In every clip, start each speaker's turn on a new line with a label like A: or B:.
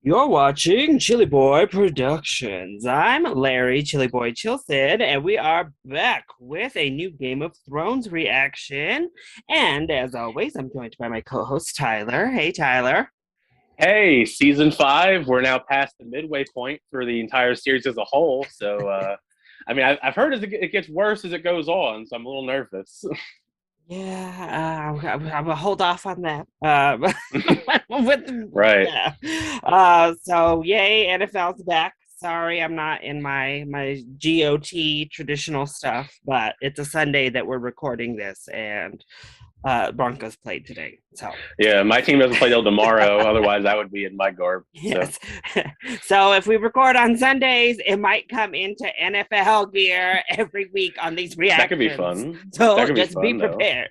A: You're watching Chilly Boy Productions. I'm Larry, Chilly Boy Chilson, and we are back with a new Game of Thrones reaction. And as always, I'm joined by my co-host Tyler. Hey, Tyler.
B: Hey, season five. We're now past the midway point for the entire series as a whole. I've heard it gets worse as it goes on, so I'm a little nervous.
A: Yeah, I'm gonna hold off on that.
B: Right.
A: Yeah. So yay, NFL's back. Sorry, I'm not in my GOT traditional stuff, but it's a Sunday that we're recording this, and Broncos played today. So
B: Yeah, my team doesn't play till tomorrow. Otherwise, I would be in my garb. So
A: yes. So if we record on Sundays, it might come into NFL gear every week on these
B: that could be
A: reactions.
B: fun. That
A: So
B: could be
A: just be
B: fun, though.
A: prepared.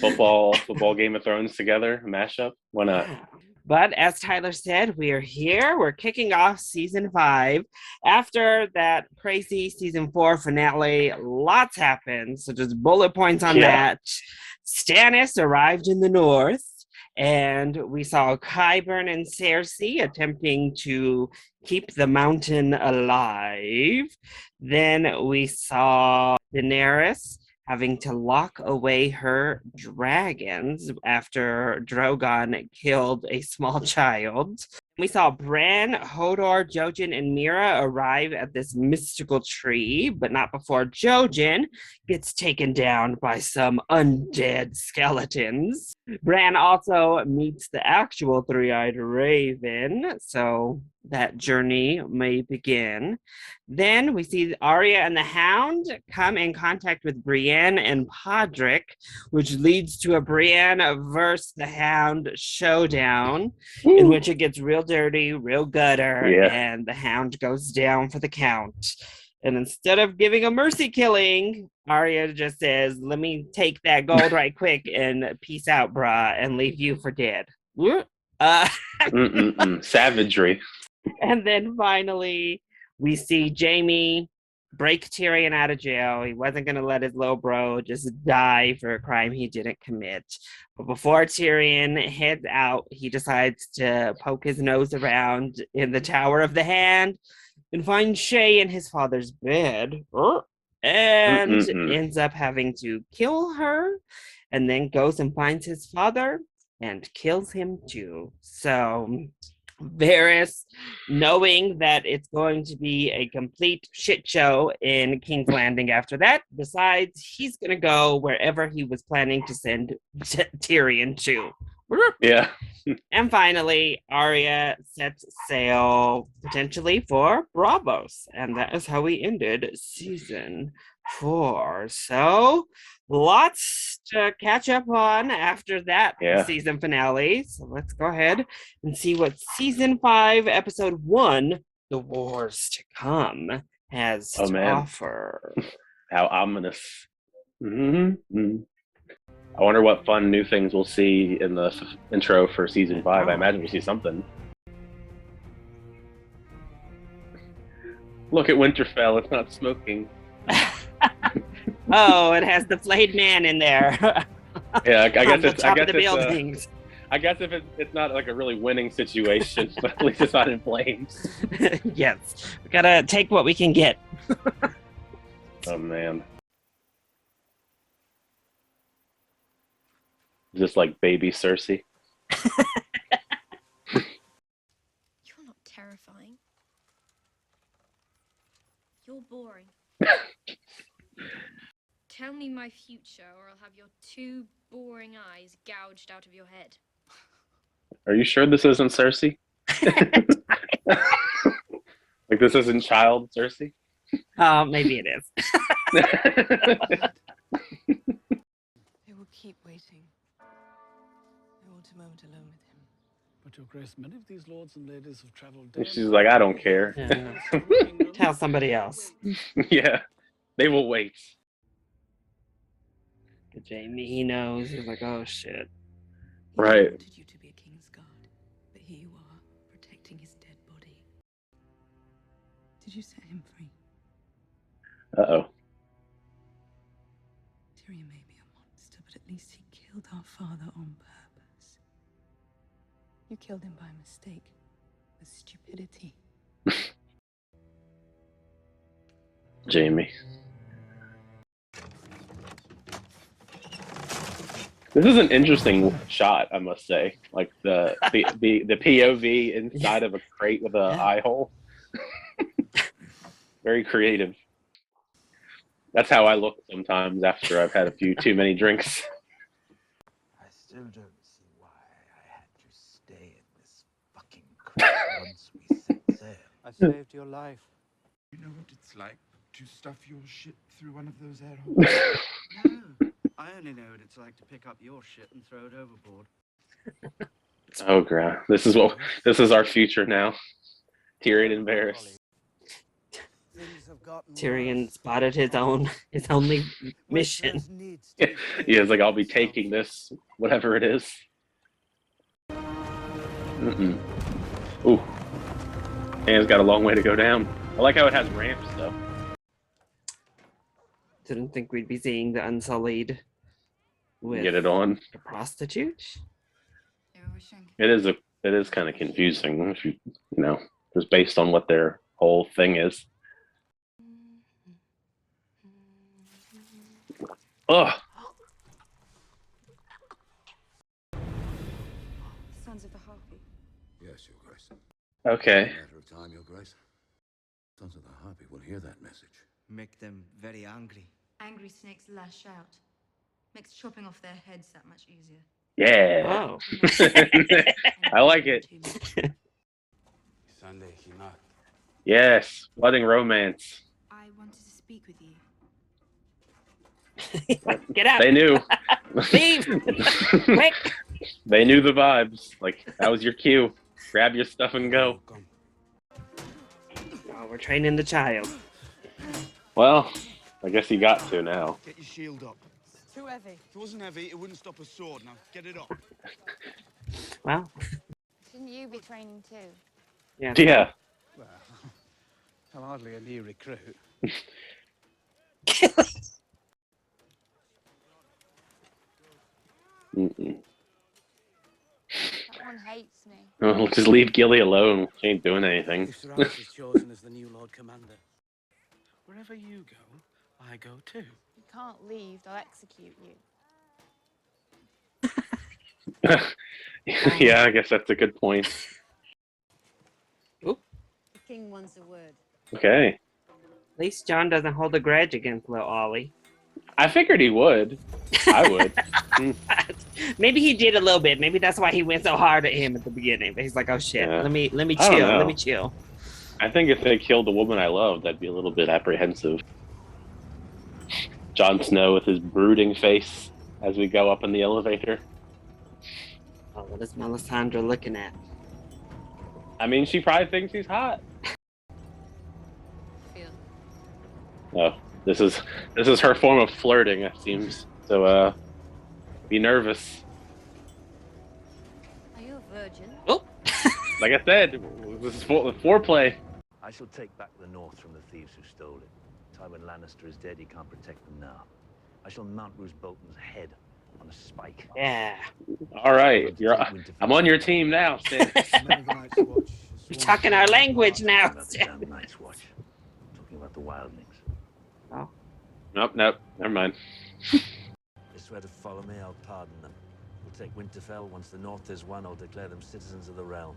B: Football, Game of Thrones together, mashup. Why not?
A: Yeah. But as Tyler said, we are here. We're kicking off season five. After that crazy season four finale, lots happened. So just bullet points on
B: Yeah.
A: that. Stannis arrived in the north, and we saw Qyburn and Cersei attempting to keep the mountain alive. Then we saw Daenerys having to lock away her dragons after Drogon killed a small child. We saw Bran, Hodor, Jojen, and Mira arrive at this mystical tree, but not before Jojen gets taken down by some undead skeletons. Bran also meets the actual three-eyed raven, so that journey may begin. Then we see Arya and the Hound come in contact with Brienne and Podrick, which leads to a Brienne versus the Hound showdown, in
B: Woo.
A: which it gets real dirty, real gutter,
B: Yeah.
A: and the Hound goes down for the count. And instead of giving a mercy killing, Arya just says, "Let me take that gold right quick and peace out, brah, and leave you for dead." Uh,
B: Savagery.
A: and then finally, we see Jamie break Tyrion out of jail. He wasn't going to let his little bro just die for a crime he didn't commit. But before Tyrion heads out, he decides to poke his nose around in the Tower of the Hand and finds Shay in his father's bed. And
B: Mm-mm-mm.
A: ends up having to kill her, and then goes and finds his father and kills him too. So Varys, knowing that it's going to be a complete shit show in King's Landing after that, decides he's going to go wherever he was planning to send Tyrion to.
B: Yeah.
A: And finally, Arya sets sail potentially for Bravos. And that is how we ended season four. So lots to catch up on after that
B: Yeah.
A: season finale. So let's go ahead and see what season five, episode one, The Wars to Come, has
B: Oh
A: to
B: man,
A: offer.
B: how ominous. Mm-hmm. I wonder what fun new things we'll see in the intro for season five. I
A: Oh.
B: imagine we'll see something. Look at Winterfell. It's not smoking.
A: Oh, it has the flayed man in there.
B: Yeah, I
A: on
B: guess
A: the
B: it's. I
A: top of
B: guess
A: the
B: it's.
A: buildings.
B: I guess if it's not like a really winning situation, but at least it's not in flames.
A: Yes, we gotta take what we can get.
B: Oh man, is this like baby Cersei?
C: You're not terrifying. You're boring. Tell me my future, or I'll have your two boring eyes gouged out of your head.
B: Are you sure this isn't Cersei? Like this isn't child Cersei?
A: Oh, maybe it is.
D: They will keep waiting. I want a moment alone with him.
E: But your grace, many of these lords and ladies have traveled day
B: She's like, I don't care.
A: Yeah. Tell somebody else.
B: Yeah, they will wait.
A: Jamie, he knows. He's like, oh shit.
D: He
B: Right.
D: wanted you to be a king's guard, but here you are, protecting his dead body. Did you set him free?
B: Uh-oh.
D: Tyrion may be a monster, but at least he killed our father on purpose. You killed him by mistake. was stupidity.
B: Jamie. This is an interesting shot, I must say. Like the POV inside of a crate with an eye hole. Very creative. That's how I look sometimes after I've had a few too many drinks.
F: I still don't see why I had to stay in this fucking crate once we set sail. I saved your life.
G: You know what it's like to stuff your shit through one of those air holes?
F: No, I only know what it's like to pick up your shit and throw it overboard.
B: Oh god, this is our future now. Tyrion and Varys.
A: Tyrion spotted his only mission.
B: Yeah, it's like I'll be taking this, whatever it is. Ooh, and it's got a long way to go down. I like how it has ramps though.
A: Didn't think we'd be seeing the Unsullied with
B: Get it on.
A: a prostitute.
B: It is kind of confusing if you know, just based on what their whole thing is. Ugh.
C: Sons of the Harpy.
G: Yes, Your Grace.
B: Okay.
G: Matter of time, Your Grace. Sons of the Harpy will hear that message.
F: Make them very angry.
C: Angry snakes lash out. Makes chopping off their heads that much easier.
B: Yeah.
A: Oh.
B: I like it.
G: Sunday, Hima.
B: Yes. Budding romance.
D: I wanted to speak with you.
A: Get out!
B: They knew.
A: Leave! Quick!
B: They knew the vibes. Like, that was your cue. Grab your stuff and go.
A: Oh, we're training the child.
G: Well, I guess you got to now.
F: Get your shield up.
H: It's too heavy.
F: If it wasn't heavy, it wouldn't stop a sword. Now, get it up.
A: Well,
C: Shouldn't you be training too?
A: yeah.
B: Yeah.
E: Well, I'm hardly a new recruit.
B: Mm-mm.
C: That one hates me.
B: Well, just leave Gilly alone. She ain't doing anything.
I: If Sir Alice is chosen as the new Lord Commander, wherever you go, I go too.
C: You can't leave. They'll execute you.
B: Yeah, I guess that's a good point.
H: The king wants a word.
B: Okay.
A: At least John doesn't hold a grudge against little Ollie.
B: I figured he would. I would.
A: Maybe he did a little bit. Maybe that's why he went so hard at him at the beginning. But he's like, "Oh shit,
B: Yeah.
A: let me
B: I don't
A: chill.
B: know.
A: Let me chill."
B: I think if they killed the woman I loved, I'd be a little bit apprehensive. Jon Snow with his brooding face as we go up in the elevator.
A: Oh, what is Melisandre looking at?
B: I mean, she probably thinks he's hot.
H: Feel.
B: Oh, this is her form of flirting, it seems. So, be nervous.
H: Are you a virgin?
A: Oh,
B: Like I said, this is foreplay.
F: I shall take back the north from the thieves who stole it. Tywin Lannister is dead, he can't protect them now. I shall mount Roose Bolton's head on a spike.
A: yeah.
B: All right, I'm on your team now, Stan.
A: You're talking our language now.
F: Damn Night's Watch. Talking about the wildlings.
A: Oh,
B: Nope, never mind.
F: They swear to follow me, I'll pardon them. We'll take Winterfell. Once the North is won, I'll declare them citizens of the realm.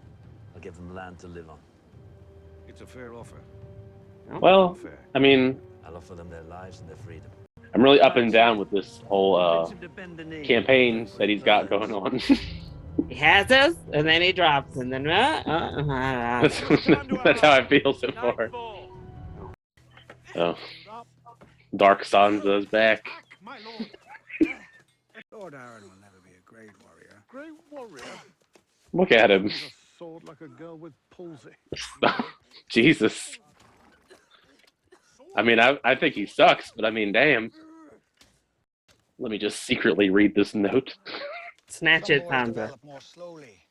F: I'll give them land to live on.
E: It's a fair offer.
B: Well,
E: Fair.
B: I mean,
F: I'll offer them their lives and their freedom.
B: I'm really up and down with this whole
F: Convince him to bend the knee.
B: campaign that he's got going on.
A: he has us, and then he drops, and then
B: That's how I feel so far. Oh, Dark Sansa's back.
E: My lord. Lord Aaron will never be a great warrior. Great warrior?
B: Look at him.
E: With a sword like a girl with palsy.
B: Jesus. I mean, I think he sucks, but I mean, damn. Let me just secretly read this note.
A: snatch it, Sansa.
E: Develop more slowly.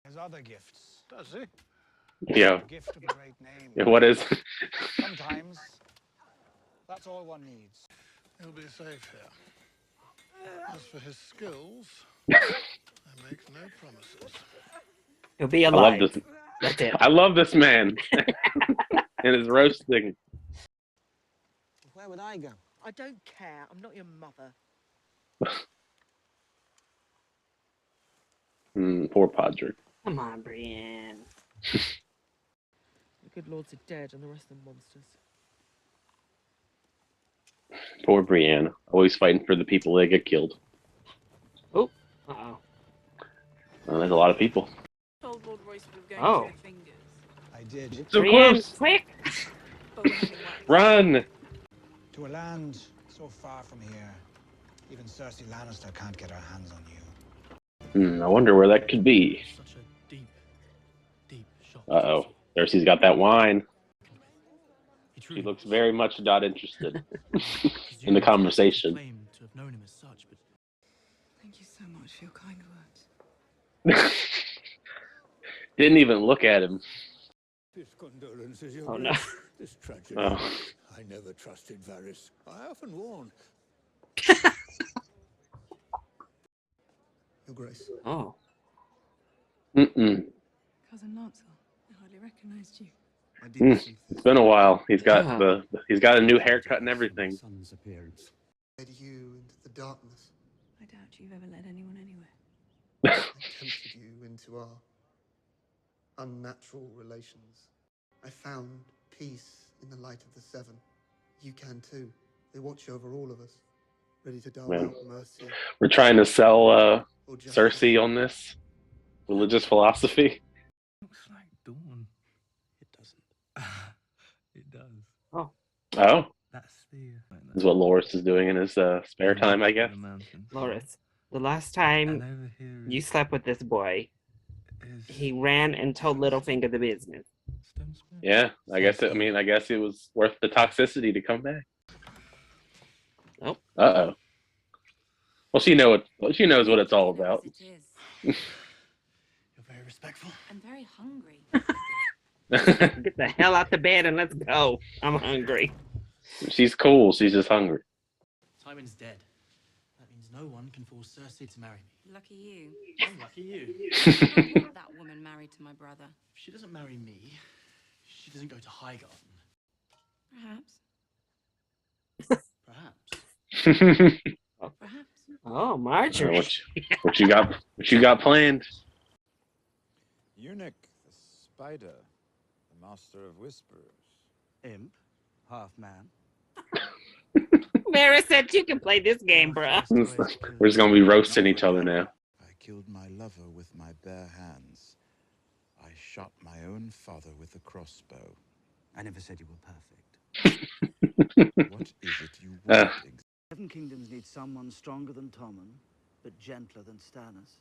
E: Has other gifts. Does he?
B: Yeah.
E: The gift of a great name.
B: Yeah, what is?
E: Sometimes that's all one needs. He'll be safe here. As for his skills, I make no promises.
A: He'll be
B: I love
A: alive.
B: this.
A: That's it.
B: I love this man and his roasting.
I: Where would I go? I don't care. I'm not your mother.
B: Poor Padre.
A: Come on, Brienne.
I: The good lords are dead and the rest are monsters.
B: Poor Brienne. Always fighting for the people that get killed.
A: Oh. Uh-oh.
B: Well, there's a lot of people.
D: Told Lord Royce we were going
A: Oh.
D: to the fingers.
E: I did.
B: So
A: Brienne,
B: close!
A: quick!
D: But we're heading west.
B: Run!
E: To a land so far from here, even Cersei Lannister can't get her hands on you.
B: I wonder where that could be.
I: Such a deep, deep shot.
B: Uh-oh. Cersei's got that wine.
I: He
B: She
I: truly
B: looks
I: was.
B: very much not interested in the conversation.
I: Claim to have known him as such, but
D: Thank you so much for your kind words.
B: Didn't even look at him.
J: His condolences, Your
A: Oh, no.
J: Grace. This tragedy.
B: Oh.
J: I never trusted Varys. I often warned. Your Grace.
A: Oh.
B: Mm-mm.
D: Cousin Lancel, I hardly recognized you.
B: It's been a while. He's got
A: Yeah.
B: he's got a new haircut and everything.
J: Son's appearance. Led you into the darkness.
D: I doubt you've ever led anyone anywhere.
J: I tempted you into our unnatural relations. I found peace in the light of the Seven. You can too. They watch over all of us, ready to dole
B: Man.
J: out mercy
B: We're trying to sell
J: or justice.
B: Cersei on this religious philosophy.
I: looks like dawn. It doesn't. It does.
B: Oh,
I: That's the.
B: is what Loras is doing in his spare time, I guess.
A: Loras, the last time you slept with this boy, he ran and told Littlefinger the business.
B: Yeah, I guess it was worth the toxicity to come back.
A: Oh.
B: Uh-oh. Well, she knows what it's all about.
C: It is.
I: You're very respectful.
C: I'm very hungry.
A: Get the hell out the bed and let's go. I'm hungry.
B: She's cool. She's just hungry.
I: Tywin's dead. That means no one can force Cersei to marry me.
C: Lucky you.
I: Oh, lucky you.
C: I don't want that woman married to my brother.
I: If she doesn't marry me, she doesn't go to Highgarden.
C: Perhaps.
I: Perhaps.
C: Perhaps.
A: Oh, Marjorie.
B: What you got planned?
G: Eunuch, the spider, the master of whispers.
I: Imp, half man.
A: Mary said you can play this game, bruh.
B: We're just gonna be roasting each other now.
G: I killed my lover with my bare hands. I shot my own father with a crossbow.
I: I never said you were perfect.
G: What is it you want?
K: Seven Kingdoms need someone stronger than Tommen, but gentler than Stannis.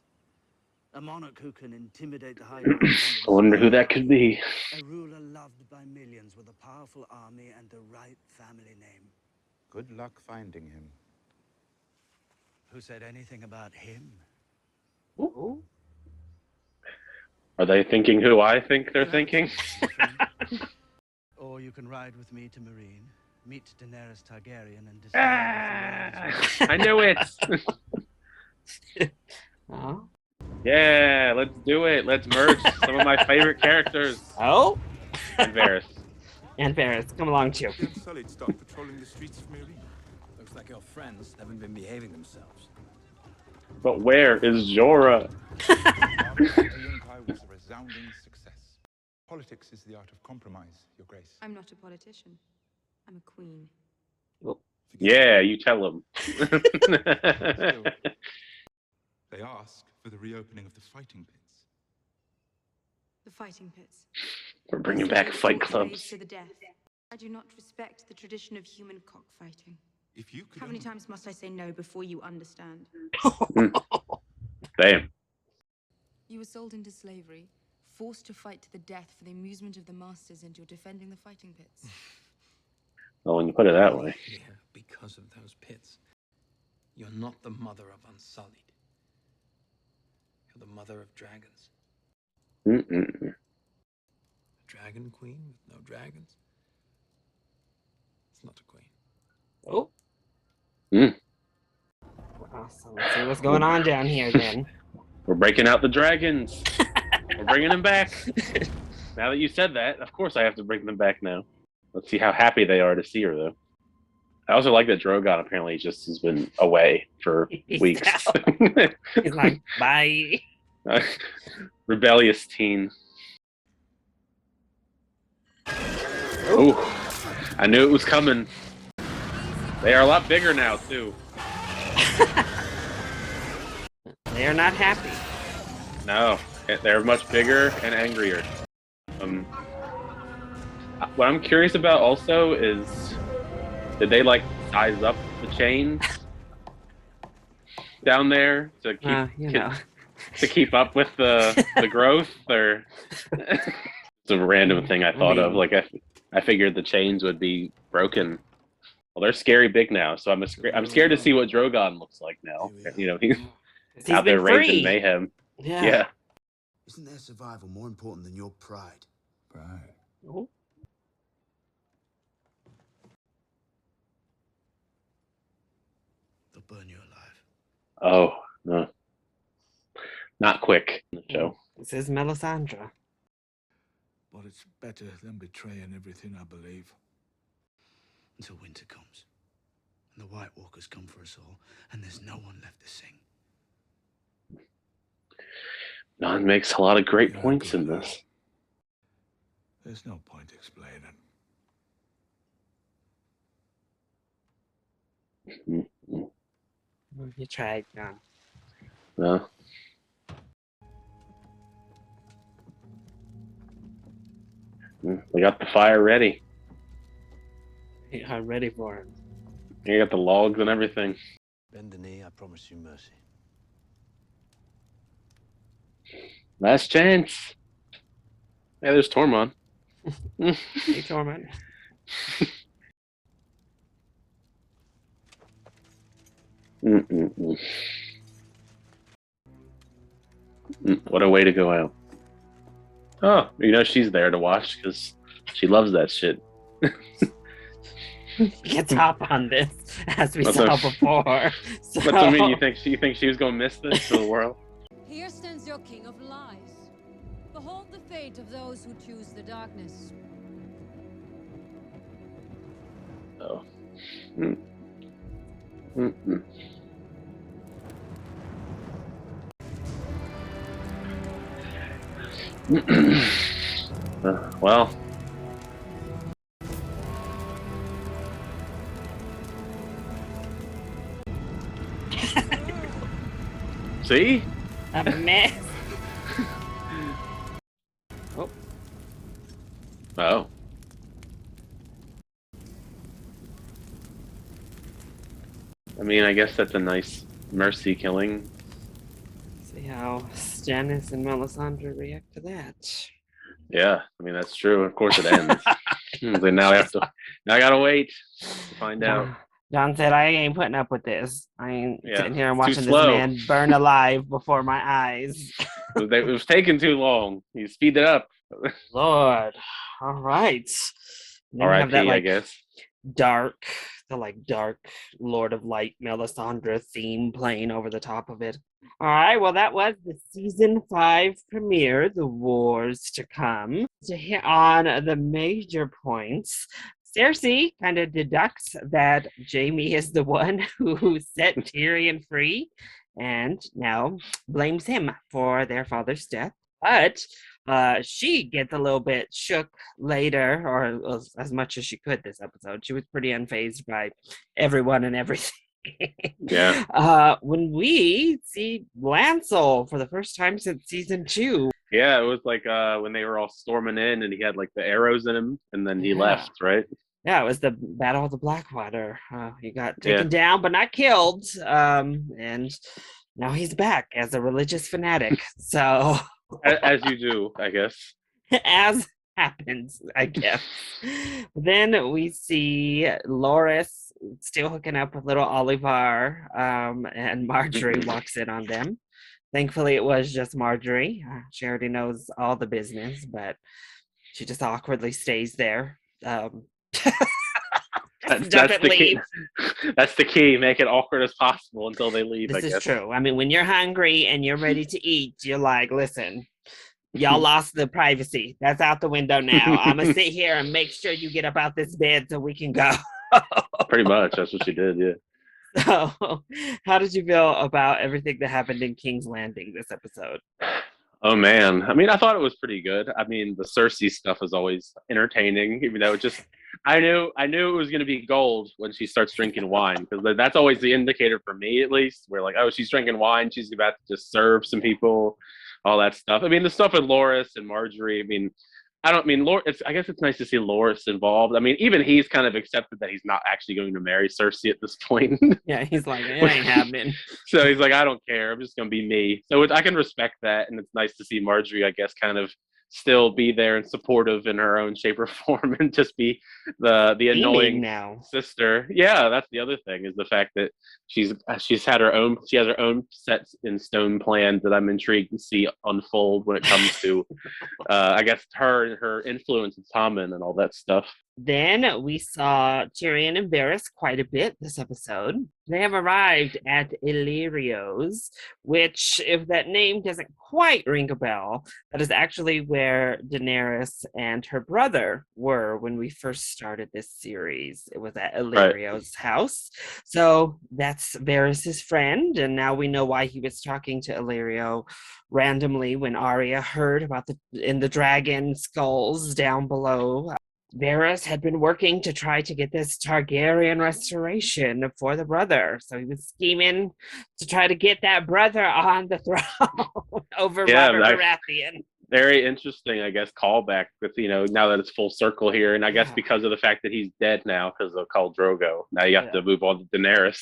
K: A monarch who can intimidate the High Lord.
B: I wonder who that could be.
K: A ruler loved by millions with a powerful army and the right family name.
G: Good luck finding him.
K: Who said anything about him?
A: Ooh.
B: Are they thinking who I think they're thinking?
K: Or you can ride with me to Marine, meet Daenerys Targaryen, and decide if the world is
B: I knew it.
A: Oh.
B: Yeah, let's do it. Let's merge some of my favorite characters.
A: Oh.
B: And Varys.
A: And Varys, come along too.
G: The Unsullied start patrolling the streets of Meereen.
I: Looks like your friends haven't been behaving themselves.
B: But where is Jorah?
G: The Empire was a resounding success. Politics is the art of compromise, Your Grace.
C: I'm not a politician. I'm a queen.
B: Yeah, you tell him.
G: They ask for the reopening of the fighting pits.
C: The fighting pits.
B: We're bringing back fight
C: Raised
B: clubs.
C: to the death. I do not respect the tradition of human cockfighting.
G: If you could
C: How many
G: only-
C: times must I say no before you understand?
B: Damn.
C: You were sold into slavery, forced to fight to the death for the amusement of the masters, and you're defending the fighting pits.
B: Well, when you put it that way.
I: Here because of those pits. You're not the mother of Unsullied. You're the mother of dragons.
B: Mm-mm.
I: A dragon queen with no dragons? It's not a queen.
A: Oh.
B: Mm.
A: Awesome. Let's see what's going on down here then.
B: We're breaking out the dragons. We're bringing them back. Now that you said that, of course I have to bring them back now. Let's see how happy they are to see her, though. I also like that Drogon apparently just has been away for weeks.
A: He's like, bye.
B: Rebellious teen. Oh, I knew it was coming. They are a lot bigger now, too.
A: They are not happy.
B: No, they're much bigger and angrier. What I'm curious about also is, did they like size up the chains down there to keep up with the growth, or it's a random thing I thought of. Like I figured the chains would be broken. Well, they're scary big now, so I'm scared to see what Drogon looks like now. You know, he's out there raising mayhem. Yeah.
G: Isn't their survival more important than your pride?
E: Pride.
A: Oh.
K: They'll burn you alive.
B: Oh, no. Not quick in the show.
A: This is Melisandre.
E: But it's better than betraying everything I believe.
K: Until winter comes. And the White Walkers come for us all, and there's no one left to sing.
B: Nan makes a lot of great points in this.
E: There's no point explaining.
A: You tried, John.
B: No. We got the fire ready.
A: Yeah, I'm ready for it.
B: You got the logs and everything.
F: Bend the knee, I promise you mercy.
B: Last chance. Yeah, there's Tormund.
A: Hey, Tormund.
B: What a way to go out. Oh, she's there to watch because she loves that shit.
A: Gets hop on this, as we saw before. So...
B: What do you mean? You think she was gonna miss this to the world?
H: Here stands your king of lies. Behold the fate of those who choose the darkness.
B: Oh. Well. See?
A: A mess. Oh.
B: Oh. I mean, I guess that's a nice mercy killing.
A: See how Stannis and Melisandre react to that.
B: Yeah, I mean that's true. Of course it ends. Then now I gotta wait to find out.
A: John said, "I ain't putting up with this. I ain't sitting here and watching this
B: slow.
A: man burn alive before my eyes."
B: It was taking too long. You speed it up.
A: Lord, all right.
B: R.I.P. I guess.
A: Dark Lord of Light Melisandre theme playing over the top of it. All right, well, that was the season 5 premiere, The Wars to Come. To hit on the major points, Cersei kind of deducts that Jaime is the one who set Tyrion free and now blames him for their father's death. But she gets a little bit shook later, or as much as she could this episode. She was pretty unfazed by everyone and everything.
B: Yeah.
A: When we see Lancel for the first time since season 2.
B: Yeah, it was like when they were all storming in and he had like the arrows in him and then he left, right?
A: Yeah, it was the Battle of the Blackwater. He got taken down but not killed. And now he's back as a religious fanatic. So
B: as you do, I guess.
A: As happens, I guess. Then we see Loras still hooking up with little Oliver, and Marjorie walks in on them. Thankfully, it was just Marjorie. She already knows all the business, but she just awkwardly stays there.
B: That's the key. That's the key. Make it awkward as possible until they leave.
A: This is true. I mean, when you're hungry and you're ready to eat, you're like, listen, y'all lost the privacy. That's out the window now. I'm gonna sit here and make sure you get up out this bed so we can go.
B: Pretty much, that's what she did. Yeah.
A: So, how did you feel about everything that happened in King's Landing this episode?
B: Oh man, I mean, I thought it was pretty good. I mean, the Cersei stuff is always entertaining, even though it just, I knew it was going to be gold when she starts drinking wine, because that's always the indicator for me, at least. We're like, oh, she's drinking wine, she's about to just serve some people, all that stuff. I mean, the stuff with Loras and Marjorie. I mean, I don't mean I guess it's nice to see Loras involved. I mean, even he's kind of accepted that he's not actually going to marry Cersei at this point.
A: Yeah, he's like, it ain't happening.
B: So he's like, I don't care. I'm just going to be me. So I can respect that, and it's nice to see Marjorie, I guess, kind of still be there and supportive in her own shape or form, and just be the annoying
A: now
B: sister. Yeah, that's the other thing, is the fact that she has her own set in stone plan that I'm intrigued to see unfold when it comes to I guess her influence in Tommen and all that stuff.
A: Then we saw Tyrion and Varys quite a bit this episode. They have arrived at Illyrio's, which, if that name doesn't quite ring a bell, that is actually where Daenerys and her brother were when we first started this series. It was at Illyrio's house. So that's Varys' friend, and now we know why he was talking to Illyrio randomly when Arya heard about the dragon skulls down below. Varys had been working to try to get this Targaryen restoration for the brother. So he was scheming to try to get that brother on the throne over Robert Baratheon.
B: Very interesting, I guess, callback with, now that it's full circle here. And I guess because of the fact that he's dead now because of Khal Drogo, now you have to move on to Daenerys.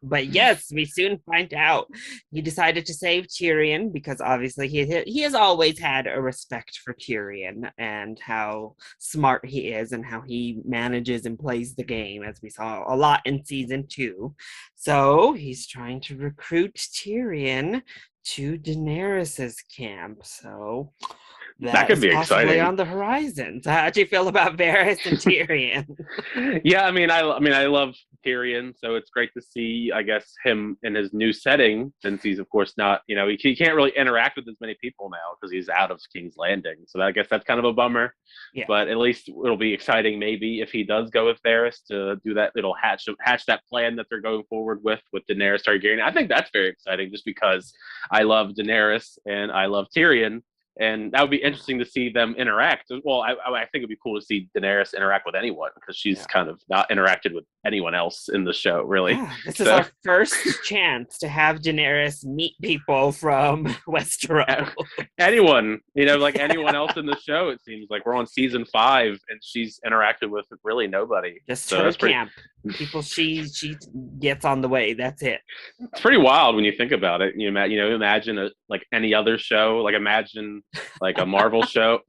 A: But yes, we soon find out he decided to save Tyrion because obviously he has always had a respect for Tyrion and how smart he is and how he manages and plays the game, as we saw a lot in season 2. So he's trying to recruit Tyrion to Daenerys's camp. So
B: that could be exciting
A: on the horizon. So how do you feel about Varys and Tyrion?
B: Yeah, I mean, I love Tyrion, so it's great to see, I guess, him in his new setting, since he's, of course, not, he can't really interact with as many people now because he's out of King's Landing. So I guess that's kind of a bummer.
A: Yeah.
B: But at least it'll be exciting, maybe, if he does go with Varys to do that. It'll hatch that plan that they're going forward with Daenerys Targaryen. I think that's very exciting, just because I love Daenerys and I love Tyrion. And that would be interesting to see them interact. Well, I think it'd be cool to see Daenerys interact with anyone, because she's kind of not interacted with anyone else in the show, really.
A: Yeah, this is our first chance to have Daenerys meet people from Westeros.
B: Anyone, like anyone else in the show, it seems like we're on season 5 and she's interacted with really nobody.
A: Just her camp. People she gets on the way. That's it.
B: It's pretty wild when you think about it. Imagine like any other show. Like imagine like a Marvel show,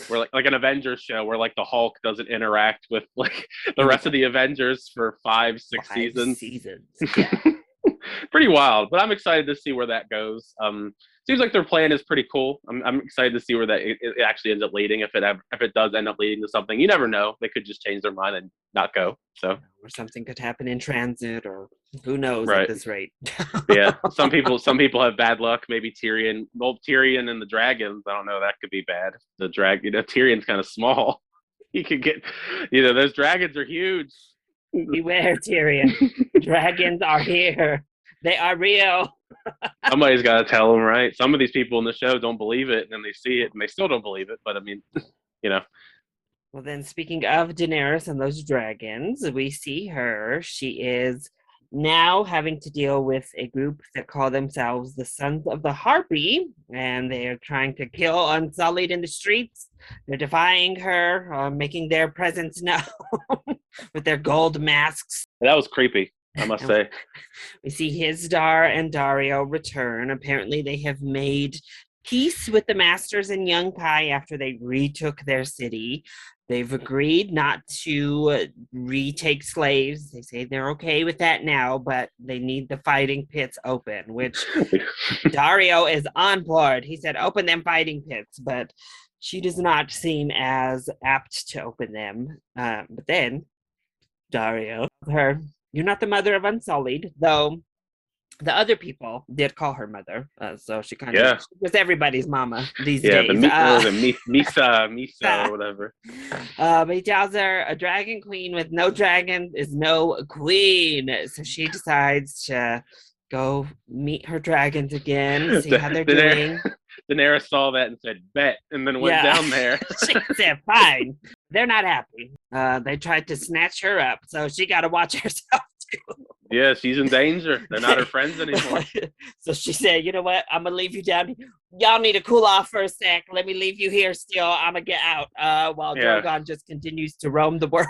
B: where like an Avengers show where like the Hulk doesn't interact with like the rest of the Avengers for 5-6 seasons.
A: Yeah.
B: Pretty wild, but I'm excited to see where that goes. Seems like their plan is pretty cool. I'm excited to see where that it actually ends up leading. If it does end up leading to something, you never know. They could just change their mind and not go. So,
A: or something could happen in transit, or who knows at this rate.
B: Yeah, some people have bad luck. Maybe Tyrion and the dragons. I don't know. That could be bad. The Tyrion's kind of small. He could get, those dragons are huge.
A: Beware, Tyrion. Dragons are here. They are real.
B: Somebody's got to tell them, right? Some of these people in the show don't believe it, and then they see it, and they still don't believe it. But I mean,
A: Well, then, speaking of Daenerys and those dragons, we see her. She is now having to deal with a group that call themselves the Sons of the Harpy, and they are trying to kill Unsullied in the streets. They're defying her, making their presence known with their gold masks.
B: That was creepy, I must say.
A: We see Hizdar and Dario return. Apparently, they have made peace with the Masters in Yunkai after they retook their city. They've agreed not to retake slaves. They say they're okay with that now, but they need the fighting pits open, which Dario is on board. He said, open them fighting pits, but she does not seem as apt to open them. But then Dario, you're not the mother of Unsullied, though The other people did call her mother, so she kind
B: Yeah.
A: of was everybody's mama these
B: Yeah,
A: days.
B: the Misa or whatever.
A: But he tells her a dragon queen with no dragon is no queen. So she decides to go meet her dragons again, see how they're doing.
B: Daenerys saw that and said, bet, and then went down there.
A: She said, fine. They're not happy. They tried to snatch her up, so she got to watch herself too.
B: Yeah, she's in danger. They're not her friends anymore.
A: So she said, you know what? I'm going to leave you down. Y'all need to cool off for a sec. Let me leave you here still. I'm going to get out while Drogon just continues to roam the world.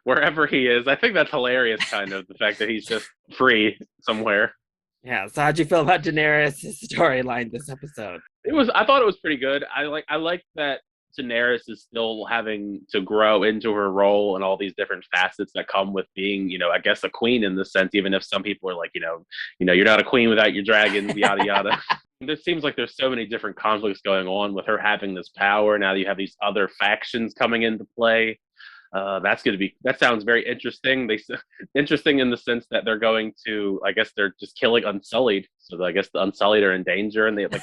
B: Wherever he is. I think that's hilarious, kind of, the fact that he's just free somewhere.
A: Yeah, so how'd you feel about Daenerys' storyline this episode?
B: I thought it was pretty good. I like that Daenerys is still having to grow into her role and all these different facets that come with being, I guess a queen in this sense, even if some people are like, you're not a queen without your dragons, yada, yada. There seems like there's so many different conflicts going on with her having this power. Now you have these other factions coming into play. That sounds very interesting. Interesting in the sense that they're going to, I guess they're just killing Unsullied. So I guess the Unsullied are in danger, and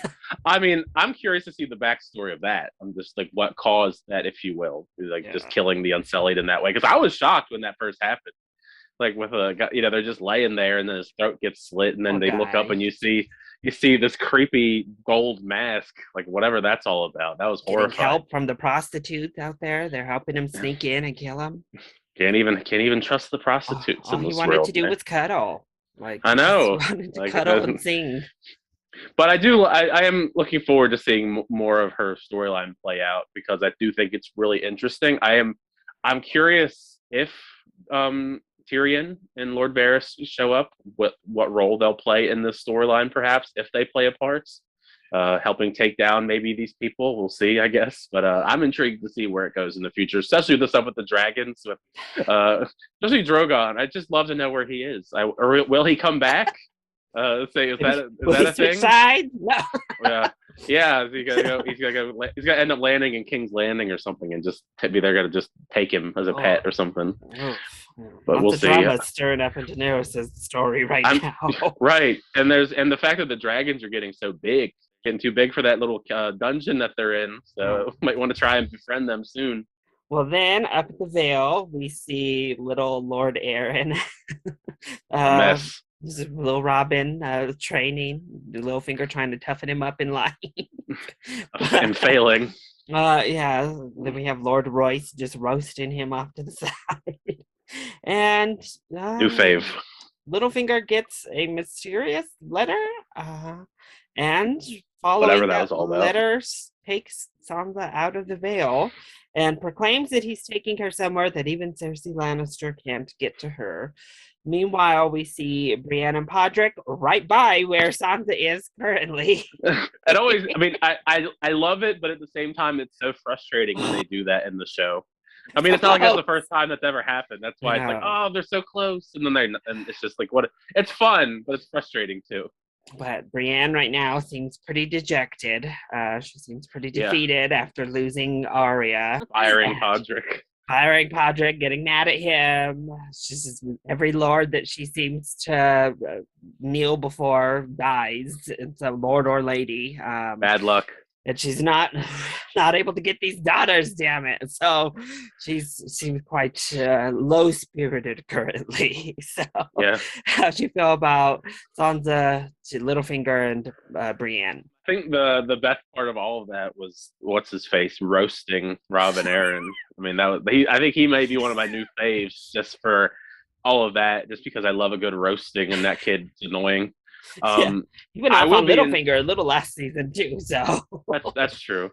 B: I'm curious to see the backstory of that. I'm just like, what caused that, if you will, just killing the Unsullied in that way? Because I was shocked when that first happened. Like with a guy, they're just laying there, and then his throat gets slit, and then they look up, and you see this creepy gold mask, like whatever that's all about. That was horrifying.
A: Getting help from the prostitutes out there. They're helping him sneak in and kill him.
B: Can't even trust the prostitutes in this world. All
A: he wanted to do was cuddle.
B: I know.
A: He wanted to cuddle and sing.
B: But I am looking forward to seeing more of her storyline play out, because I do think it's really interesting. I'm curious if Tyrion and Lord Varys show up, what role they'll play in this storyline, perhaps, if they play a part, helping take down maybe these people. We'll see, I guess. But I'm intrigued to see where it goes in the future, especially the stuff with the dragons, with especially Drogon. I just love to know where he is. Or will he come back? Is that a thing?
A: Side? No.
B: Yeah. He's gonna end up landing in King's Landing or something, and just maybe they're gonna just take him as a pet or something. But we'll see.
A: Drama stirring up in Daenerys' story now.
B: Right, and the fact that the dragons are getting so big, getting too big for that little dungeon that they're in. So might want to try and befriend them soon.
A: Well, then up at the Vale, we see little Lord Aaron.
B: Mess.
A: This is little Robin training, Littlefinger trying to toughen him up in line.
B: And failing.
A: Then we have Lord Royce just roasting him off to the side. And
B: new fave.
A: Littlefinger gets a mysterious letter, and following that letter takes Sansa out of the Vale and proclaims that he's taking her somewhere that even Cersei Lannister can't get to her. Meanwhile, we see Brienne and Podrick right by where Sansa is currently.
B: It always, I love it, but at the same time, it's so frustrating when they do that in the show. It's not like that's the first time that's ever happened. That's why it's like, oh, they're so close, and then and it's just like, what? It's fun, but it's frustrating too.
A: But Brienne right now seems pretty dejected. She seems pretty defeated after losing Arya.
B: Firing Podrick,
A: getting mad at him. She's just, every lord that she seems to kneel before dies. It's a lord or lady.
B: Bad luck.
A: And she's not able to get these daughters, damn it. So she seems quite low-spirited currently. So how do you feel about Sansa, Littlefinger, and Brienne?
B: I think the best part of all of that was what's his face roasting Rob and Aaron. I think he may be one of my new faves just for all of that, just because I love a good roasting, and that kid's annoying.
A: He went off on Littlefinger a little last season too, so
B: that's true.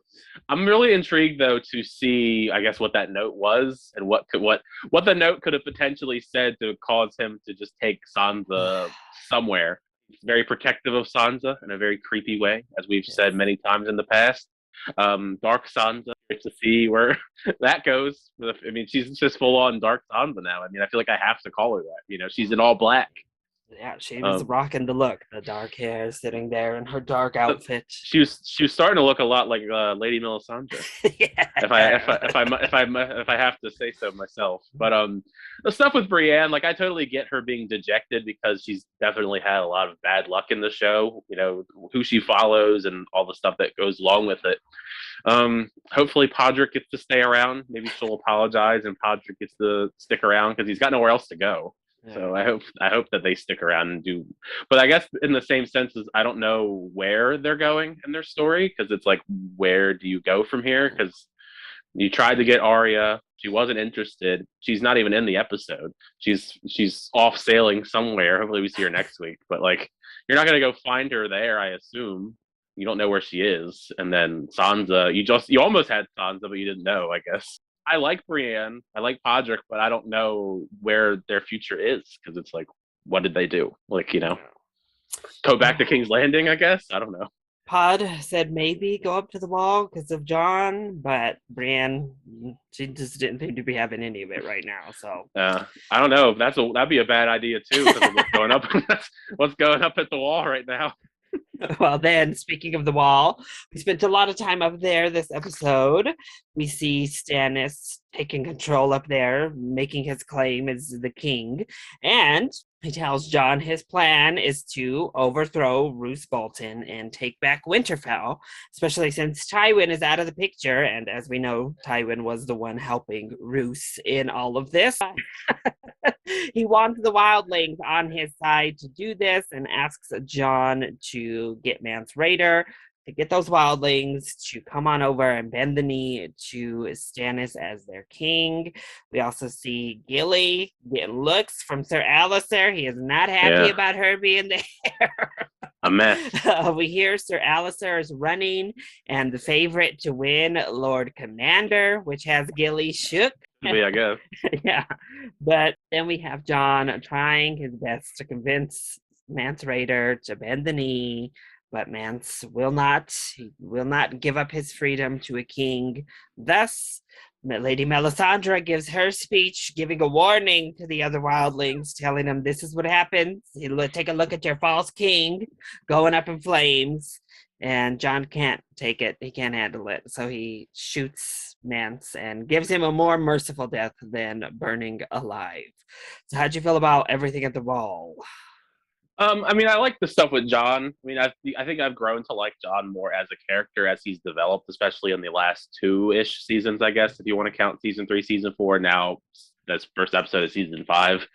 B: I'm really intrigued though to see, I guess, what that note was, and what the note could have potentially said to cause him to just take Sansa somewhere. It's very protective of Sansa in a very creepy way, as we've said many times in the past. Dark Sansa, to see where that goes. She's just full on Dark Sansa now. I feel like I have to call her that. She's in all black.
A: Yeah, she was rocking the look. The dark hair, sitting there in her dark outfit.
B: She was starting to look a lot like Lady Melisandre.
A: Yeah.
B: If I have to say so myself. But the stuff with Brienne, like I totally get her being dejected because she's definitely had a lot of bad luck in the show. You know, who she follows and all the stuff that goes along with it. Hopefully Podrick gets to stay around. Maybe she'll apologize and Podrick gets to stick around because he's got nowhere else to go. Yeah. So I hope that they stick around and do. But I guess in the same sense as I don't know where they're going in their story because it's like where do you go from here? Because you tried to get Arya, she wasn't interested. She's not even in the episode. She's off sailing somewhere. Hopefully we see her next week. But like you're not gonna go find her there, I assume. You don't know where she is. And then Sansa, you almost had Sansa, but you didn't know, I guess. I like Brienne, I like Podrick, but I don't know where their future is because it's like, what did they do? Like, you know, go back to King's Landing, I guess. I don't know.
A: Pod said maybe go up to the wall because of Jon, but Brienne, she just didn't seem to be having any of it right now. So
B: I don't know. That'd be a bad idea too because of what's going up. What's going up at the wall right now.
A: Well, then, speaking of the wall, we spent a lot of time up there this episode. We see Stannis taking control up there, making his claim as the king. And he tells Jon his plan is to overthrow Roose Bolton and take back Winterfell, especially since Tywin is out of the picture. And as we know, Tywin was the one helping Roose in all of this. He wants the wildlings on his side to do this and asks Jon to get Mance Rayder to get those wildlings to come on over and bend the knee to Stannis as their king. We also see Gilly get looks from Sir Alistair. He is not happy about her being there.
B: A mess.
A: We hear Sir Alistair is running and the favorite to win, Lord Commander, which has Gilly shook.
B: Me, I guess.
A: Yeah. But then we have Jon trying his best to convince Mance Rayder to bend the knee, but Mance will not give up his freedom to a king. Thus, Lady Melisandre gives her speech, giving a warning to the other wildlings, telling them this is what happens. Take a look at your false king going up in flames. And Jon can't take it. He can't handle it. So he shoots Mance and gives him a more merciful death than burning alive. So how'd you feel about everything at the wall?
B: I mean, I like the stuff with Jon. I mean, I think I've grown to like Jon more as a character as he's developed, especially in the last 2-ish seasons, I guess, if you want to count season 3, season 4. Now that's first episode of season 5.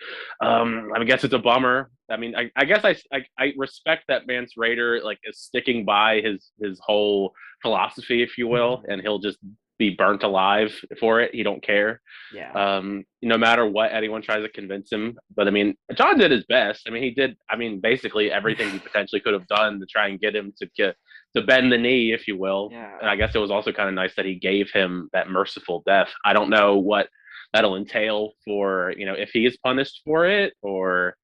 B: I guess it's a bummer. I mean, I guess I respect that Mance Rayder like is sticking by his whole philosophy, if you will, and he'll just be burnt alive for it. He don't care.
A: Yeah.
B: No matter what anyone tries to convince him. But I mean, Jon did his best. I mean, he did. I mean, basically everything he potentially could have done to try and get him to bend the knee, if you will.
A: Yeah.
B: And I guess it was also kind of nice that he gave him that merciful death. I don't know what that'll entail for if he is punished for it or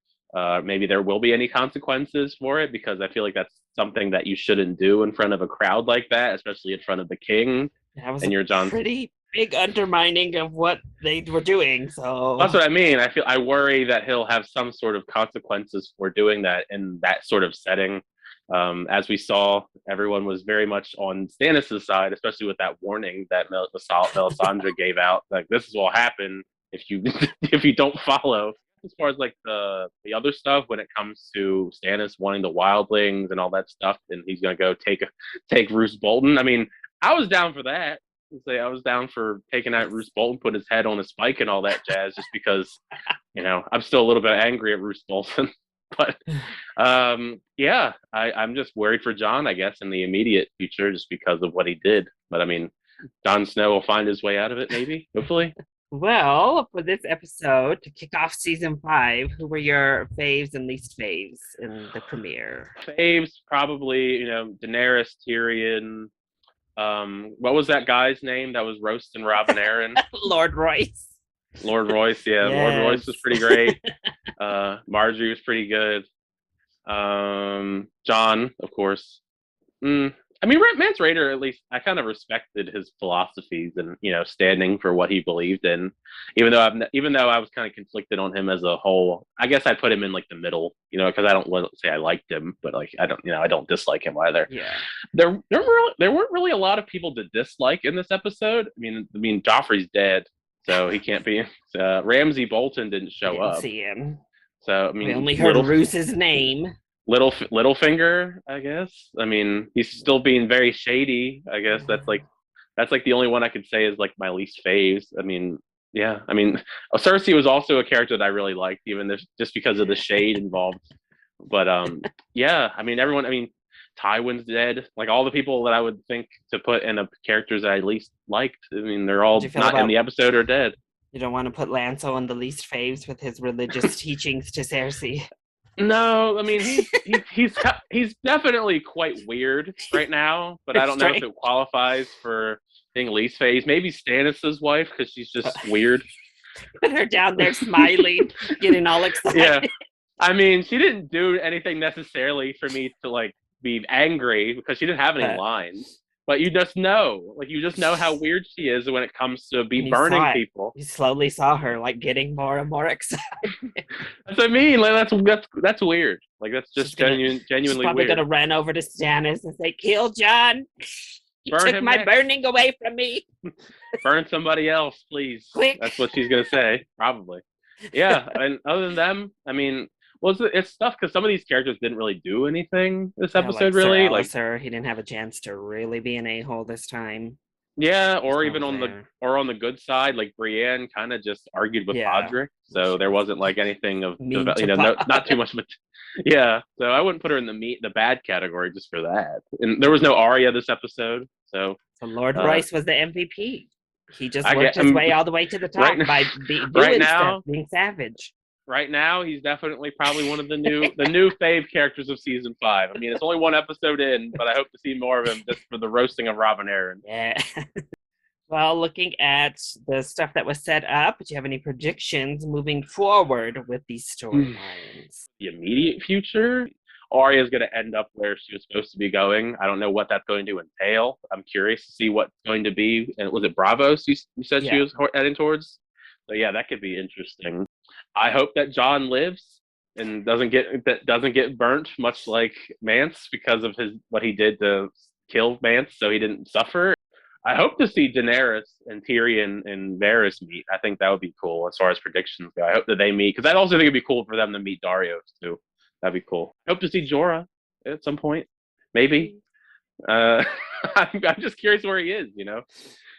B: maybe there will be any consequences for it because I feel like that's something that you shouldn't do in front of a crowd like that, especially in front of the king.
A: That was
B: a
A: pretty big undermining of what they were doing. So
B: that's what I mean. I worry that he'll have some sort of consequences for doing that in that sort of setting. As we saw, everyone was very much on Stannis' side, especially with that warning that Melisandre gave out. Like, this is what will happen if you if you don't follow. As far as like the other stuff, when it comes to Stannis wanting the wildlings and all that stuff, and he's gonna go take Roose Bolton. I mean, I was down for that. I was down for taking out Roose Bolton, putting his head on a spike and all that jazz, just because, I'm still a little bit angry at Roose Bolton. But yeah, I'm just worried for Jon, I guess, in the immediate future, just because of what he did. But I mean, Jon Snow will find his way out of it, maybe, hopefully.
A: Well, for this episode, to kick off season 5, who were your faves and least faves in the premiere?
B: Faves, probably, Daenerys, Tyrion. What was that guy's name that was roasting Robin Aaron?
A: Lord Royce.
B: Lord Royce, yeah. Yes. Lord Royce was pretty great. Marjorie was pretty good. Jon, of course. I mean, Mance Rayder, at least I kind of respected his philosophies and standing for what he believed in. Even though I was kind of conflicted on him as a whole, I guess I put him in like the middle, because I don't want to say I liked him, but like I don't dislike him either.
A: Yeah.
B: There weren't really a lot of people to dislike in this episode. I mean, Joffrey's dead, so he can't be. Ramsay Bolton didn't show
A: Didn't
B: up.
A: see him.
B: So I mean,
A: we only heard Roos's name.
B: Littlefinger, I guess. I mean, he's still being very shady. I guess that's like the only one I could say is like my least faves. I mean, yeah. I mean, Cersei was also a character that I really liked, even just because of the shade involved. But yeah. I mean, everyone. I mean, Tywin's dead. Like all the people that I would think to put in a characters that I least liked. I mean, they're all not in the episode or dead.
A: You don't want to put Lancel on the least faves with his religious teachings to Cersei.
B: No, I mean he's definitely quite weird right now, but I don't know if it qualifies for being least phase. Maybe Stannis' wife because she's just weird.
A: Put her down there smiling, getting all excited.
B: Yeah, I mean she didn't do anything necessarily for me to like be angry because she didn't have any lines. But you just know how weird she is when it comes to burning people.
A: You slowly saw her like getting more and more excited.
B: That's what I mean. Like that's weird. Like that's just genuinely
A: she's probably
B: weird.
A: Gonna run over to Stannis and say, "Kill Jon. You took my burning away from me.
B: Burn somebody else, please."
A: Quick.
B: That's what she's gonna say, probably. Yeah, and other than them, I mean. Well, it's tough because some of these characters didn't really do anything this episode, really.
A: Sir he didn't have a chance to really be an a-hole this time.
B: Yeah, or even on the good side, like Brienne kind of just argued with Podrick, so there wasn't like anything of not too much. Yeah, so I wouldn't put her in the bad category just for that. And there was no Arya this episode, so
A: Lord Royce was the MVP. He just worked his way all the way to the top by being savage.
B: Right now, he's definitely probably one of the new fave characters of season 5. I mean, it's only one episode in, but I hope to see more of him just for the roasting of Robin Aaron.
A: Yeah. Well, looking at the stuff that was set up, do you have any predictions moving forward with these storylines?
B: The immediate future, Arya is going to end up where she was supposed to be going. I don't know what that's going to entail. I'm curious to see what's going to be. And was it Bravos you said she was heading towards? So yeah, that could be interesting. I hope that Jon lives and doesn't get burnt, much like Mance, because of what he did to kill Mance, so he didn't suffer. I hope to see Daenerys and Tyrion and Varys meet. I think that would be cool as far as predictions go. I hope that they meet because I also think it'd be cool for them to meet Darius too. That'd be cool. I hope to see Jorah at some point, maybe. I'm just curious where he is.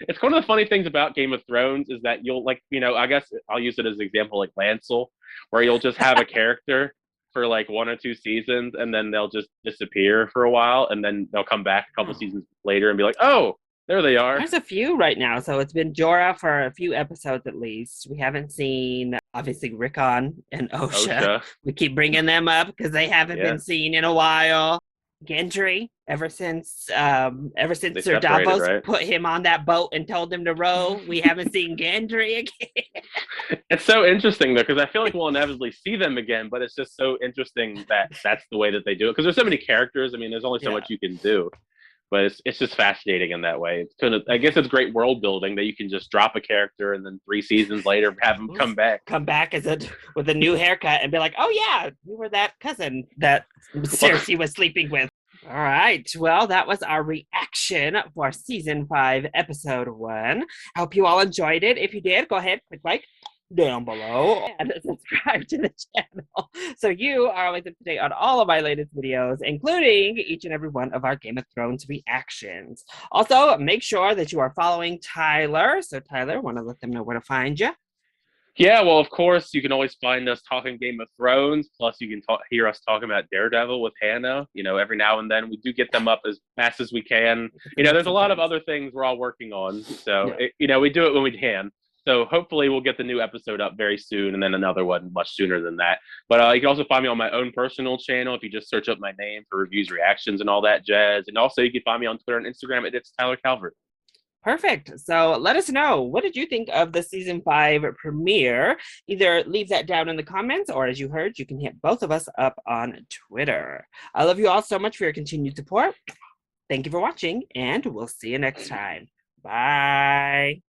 B: It's one of the funny things about Game of Thrones is that you'll I guess I'll use it as an example like Lancel, where you'll just have a character for like 1 or 2 seasons and then they'll just disappear for a while and then they'll come back a couple seasons later and be like, oh, there they are.
A: There's a few right now. So it's been Jorah for a few episodes at least. We haven't seen, obviously, Rickon and Osha. We keep bringing them up because they haven't been seen in a while. Gendry, ever since Sir Davos put him on that boat and told him to row, we haven't seen Gendry again.
B: It's so interesting though, because I feel like we'll inevitably see them again, but it's just so interesting that that's the way that they do it. Because there's so many characters. I mean, there's only so much you can do, but it's just fascinating in that way. I guess it's great world building that you can just drop a character and then 3 seasons later have them come back
A: with a new haircut and be like, oh yeah, you were that cousin that Cersei was sleeping with. All right. Well, that was our reaction for season 5, episode 1. I hope you all enjoyed it. If you did, go ahead, click like down below and subscribe to the channel so you are always up to date on all of my latest videos, including each and every one of our Game of Thrones reactions. Also, make sure that you are following Tyler. So Tyler, want to let them know where to find you?
B: Yeah, well, of course, you can always find us talking Game of Thrones. Plus, you can hear us talking about Daredevil with Hannah. Every now and then we do get them up as fast as we can. There's a lot of other things we're all working on. So, we do it when we can. So hopefully we'll get the new episode up very soon and then another one much sooner than that. But you can also find me on my own personal channel if you just search up my name for reviews, reactions, and all that jazz. And also you can find me on Twitter and Instagram at It's Tyler Calvert.
A: Perfect. So let us know, what did you think of the season 5 premiere? Either leave that down in the comments, or as you heard, you can hit both of us up on Twitter. I love you all so much for your continued support. thank you for watching, and we'll see you next time. Bye.